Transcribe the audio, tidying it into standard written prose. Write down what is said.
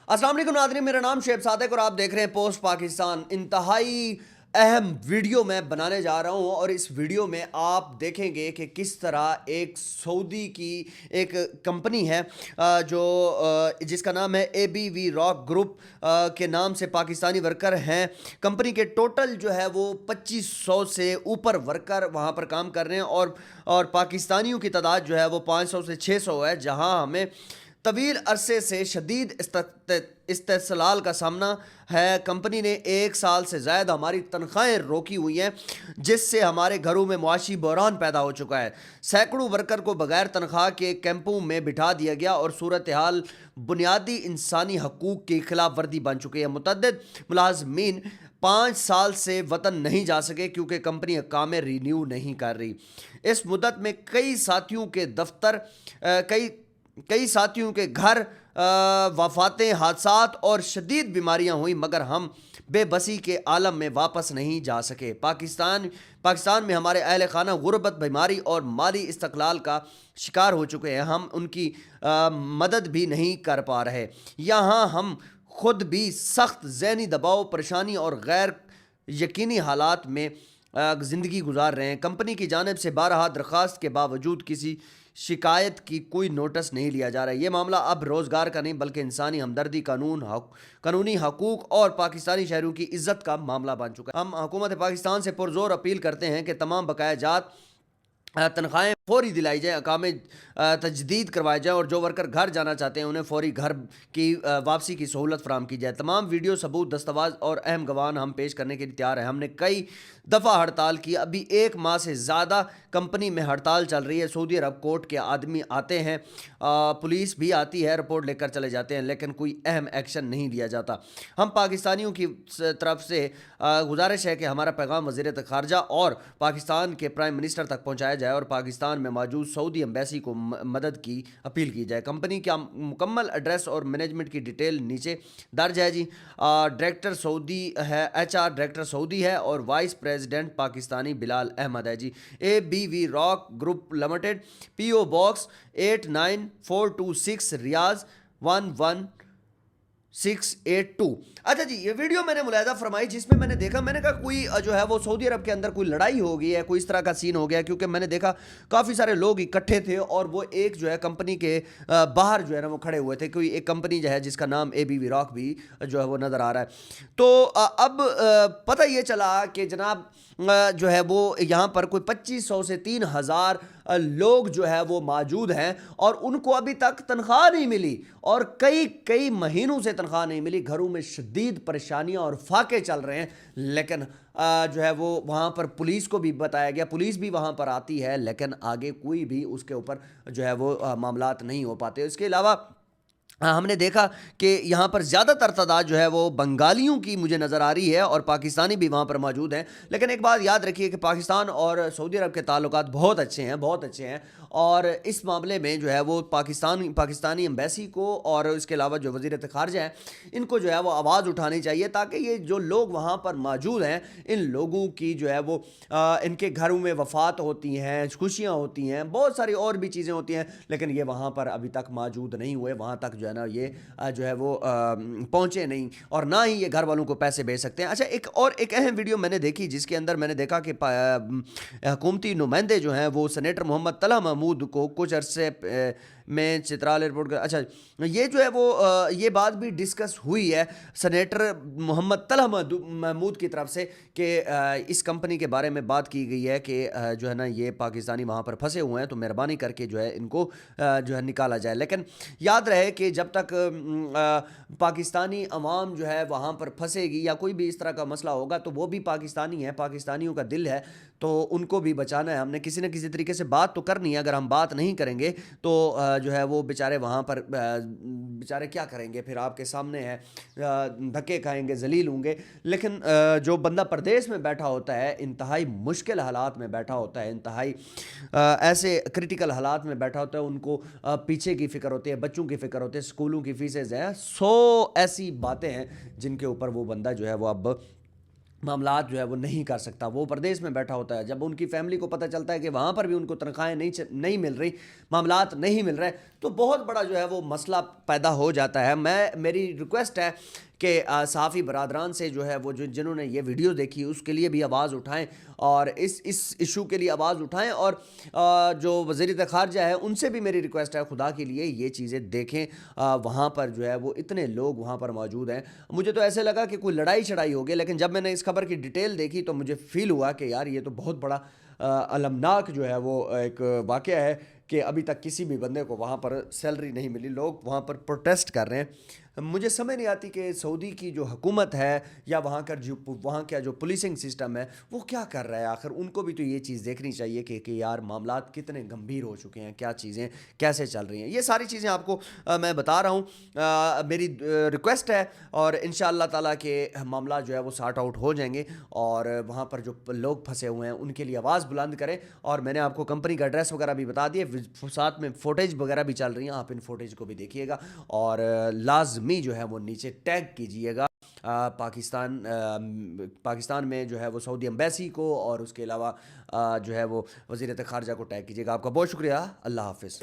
अस्सलाम वालेकुम नाज़रीन, मेरा नाम शेब सादिक और आप देख रहे हैं पोस्ट पाकिस्तान। इंतहाई अहम वीडियो मैं बनाने जा रहा हूं और इस वीडियो में आप देखेंगे कि किस तरह एक सऊदी की एक कंपनी है जो जिसका नाम है ABV रॉक ग्रुप के नाम से पाकिस्तानी वर्कर हैं। कंपनी के टोटल जो है वो 2500 से ऊपर वर्कर वहां पर काम कर रहे हैं और पाकिस्तानियों की तादाद जो है वो 500 से 600 है, जहां हमें तवील अरसे से शदीद इस्तेसलाल का सामना है। कंपनी ने 1 साल से ज़्यादा हमारी तनख्वाहें रोकी हुई हैं, जिससे हमारे घरों में मुआशी बहरान पैदा हो चुका है। सैकड़ों वर्कर को बगैर तनख्वाह के कैंपों में बिठा दिया गया और सूरत हाल बुनियादी इंसानी हकूक़ की खिलाफ वर्दी बन चुकी है। मुतअद्दिद मुलाजमीन 5 साल से वतन नहीं जा सके क्योंकि कंपनी अकामे रिन्यू नहीं कर रही। इस मुद्दत में कई साथियों के दफ्तर कई साथियों के घर वफातें, हादसात और शदीद बीमारियां हुई, मगर हम बेबसी के आलम में वापस नहीं जा सके। पाकिस्तान में हमारे अहल खाना गुर्बत, बीमारी और माली इस्तक़लाल का शिकार हो चुके हैं। हम उनकी मदद भी नहीं कर पा रहे। यहाँ हम खुद भी सख्त ज़हनी दबाव, परेशानी और गैर यकीनी हालात में ज़िंदगी गुजार रहे हैं। कंपनी की जानिब से 12 दरख्वास्त के बावजूद किसी शिकायत की कोई नोटिस नहीं लिया जा रहा है। ये मामला अब रोज़गार का नहीं बल्कि इंसानी हमदर्दी, कानूनी हकूक़ और पाकिस्तानी शहरों की इज़्ज़त का मामला बन चुका है। हम हुकूमत पाकिस्तान से पुरज़ोर अपील करते हैं कि तमाम बकाया जात तनख्वाहें फौरी दिलाई जाए, अकामे तजदीद करवाए जाए और जो वर्कर घर जाना चाहते हैं उन्हें फौरी घर की वापसी की सहूलत फराम की जाए। तमाम वीडियो सबूत, दस्तावेज और अहम गवाह हम पेश करने के लिए तैयार हैं। हमने कई दफ़ा हड़ताल की, अभी 1 माह से ज़्यादा कंपनी में हड़ताल चल रही है। सऊदी अरब कोर्ट के आदमी आते हैं, पुलिस भी आती है, रिपोर्ट लेकर चले जाते हैं, लेकिन कोई अहम एक्शन नहीं लिया जाता। हम पाकिस्तानियों की तरफ से गुजारिश है कि हमारा पैगाम वज़ीर ख़ारजा और पाकिस्तान के प्राइम मिनिस्टर तक पहुँचाया जाए और पाकिस्तान में मौजूद सऊदी एम्बेसी को मदद की अपील की जाए। कंपनी का मुकम्मल एड्रेस और मैनेजमेंट की डिटेल नीचे दर्ज है जी। डायरेक्टर सऊदी है, HR डायरेक्टर सऊदी है और वाइस प्रेसिडेंट पाकिस्तानी बिलाल अहमद है जी। ABV rock group limited, PO box 89426 रियाज 11682। अच्छा जी, ये वीडियो मैंने मुलाहिजा फरमाई जिसमें मैंने देखा, मैंने कहा कोई जो है वो सऊदी अरब के अंदर कोई लड़ाई हो गई है, कोई इस तरह का सीन हो गया, क्योंकि मैंने देखा काफ़ी सारे लोग इकट्ठे थे और वो एक जो है कंपनी के बाहर जो है ना वो खड़े हुए थे। कोई एक कंपनी जो है जिसका नाम ABV रॉक भी जो है वो नज़र आ रहा है। तो अब पता ये चला कि जनाब जो है वो यहाँ पर कोई 2500 से 3000 लोग जो है वो मौजूद हैं और उनको अभी तक तनख्वाह नहीं मिली और कई महीनों से तनख्वाह नहीं मिली। घरों में शदीद परेशानियां और फाके चल रहे हैं, लेकिन जो है वो वहाँ पर पुलिस को भी बताया गया, पुलिस भी वहाँ पर आती है, लेकिन आगे कोई भी उसके ऊपर जो है वो मामलात नहीं हो पाते। इसके अलावा हमने देखा कि यहाँ पर ज़्यादातर तादाद जो है वो बंगालियों की मुझे नज़र आ रही है और पाकिस्तानी भी वहाँ पर मौजूद हैं। लेकिन एक बात याद रखिए कि पाकिस्तान और सऊदी अरब के ताल्लुकात बहुत अच्छे हैं और इस मामले में जो है वो पाकिस्तानी एम्बेसी को और इसके अलावा जो वज़ीर ख़ारजा है इनको जो है वो आवाज़ उठानी चाहिए, ताकि ये जो लोग वहाँ पर मौजूद हैं इन लोगों की जो है वो इनके घरों में वफ़ात होती हैं, खुशियाँ होती हैं, बहुत सारी और भी चीज़ें होती हैं, लेकिन ये वहाँ पर अभी तक मौजूद नहीं हुए, वहाँ तक जो है ना ये जो है वो पहुँचे नहीं और ना ही ये घर वालों को पैसे भेज सकते हैं। अच्छा, एक अहम वीडियो मैंने देखी जिसके अंदर मैंने देखा कि हुकूमती नुमाइंदे जो हैं वो सेनेटर मोहम्मद तलहा महमूद को कुछ अरसे में चित्राल एयरपोर्ट का, अच्छा ये जो है वो ये बात भी डिस्कस हुई है सेनेटर मोहम्मद तलहा महमूद की तरफ से कि इस कंपनी के बारे में बात की गई है कि जो है ना ये पाकिस्तानी वहाँ पर फंसे हुए हैं, तो मेहरबानी करके जो है इनको जो है निकाला जाए। लेकिन याद रहे कि जब तक पाकिस्तानी अवाम जो है वहाँ पर फंसेगी या कोई भी इस तरह का मसला होगा तो वो भी पाकिस्तानी है, पाकिस्तानियों का दिल है, तो उनको भी बचाना है। हमने किसी न किसी तरीके से बात तो करनी है। अगर हम बात नहीं करेंगे तो जो है वो बेचारे वहाँ पर बेचारे क्या करेंगे, फिर आपके सामने है, धक्के खाएंगे, जलील होंगे। लेकिन जो बंदा परदेश में बैठा होता है, इंतहाई मुश्किल हालात में बैठा होता है, इंतहाई ऐसे क्रिटिकल हालात में बैठा होता है, उनको पीछे की फ़िक्र होती है, बच्चों की फ़िक्र होती है, स्कूलों की फ़ीसें हैं, 100 ऐसी बातें हैं जिनके ऊपर वो बंदा जो है वो अब मामलात जो है वो नहीं कर सकता। वो प्रदेश में बैठा होता है, जब उनकी फैमिली को पता चलता है कि वहाँ पर भी उनको तनख्वाहें नहीं मिल रही, मामलात नहीं मिल रहे, تو بہت بڑا جو ہے وہ مسئلہ پیدا ہو جاتا ہے. میری ریکویسٹ ہے کہ صحافی برادران سے جو ہے وہ جنہوں نے یہ ویڈیو دیکھی اس کے لیے بھی آواز اٹھائیں اور اس ایشو کے لیے آواز اٹھائیں, اور جو وزیر خارجہ ہے ان سے بھی میری ریکویسٹ ہے خدا کے لیے یہ چیزیں دیکھیں. وہاں پر جو ہے وہ اتنے لوگ وہاں پر موجود ہیں, مجھے تو ایسے لگا کہ کوئی لڑائی چڑھائی ہوگی, لیکن جب میں نے اس خبر کی ڈیٹیل دیکھی تو مجھے فیل ہوا کہ یار یہ تو بہت بڑا المناک جو ہے وہ ایک واقعہ ہے کہ ابھی تک کسی بھی بندے کو وہاں پر سیلری نہیں ملی, لوگ وہاں پر پروٹیسٹ کر رہے ہیں. مجھے سمجھ نہیں آتی کہ سعودی کی جو حکومت ہے یا وہاں کا جو پولیسنگ سسٹم ہے وہ کیا کر رہا ہے. آخر ان کو بھی تو یہ چیز دیکھنی چاہیے کہ یار معاملات کتنے گمبھیر ہو چکے ہیں, کیا چیزیں کیسے چل رہی ہیں. یہ ساری چیزیں آپ کو میں بتا رہا ہوں. میری ریکویسٹ ہے اور انشاءاللہ تعالیٰ کے معاملات جو ہے وہ سارٹ آؤٹ ہو جائیں گے, اور وہاں پر جو لوگ پھنسے ہوئے ہیں ان کے لیے آواز بلند کریں. اور میں نے آپ کو کمپنی کا ایڈریس وغیرہ بھی بتا دیا, ساتھ میں فوٹیج وغیرہ بھی چل رہی ہیں, آپ ان فوٹیج کو بھی دیکھیے گا اور لازمی جو ہے وہ نیچے ٹیگ کیجئے گا پاکستان میں جو ہے وہ سعودی ایمبیسی کو, اور اس کے علاوہ جو ہے وہ وزیر خارجہ کو ٹیگ کیجیے گا. آپ کا بہت شکریہ, اللہ حافظ.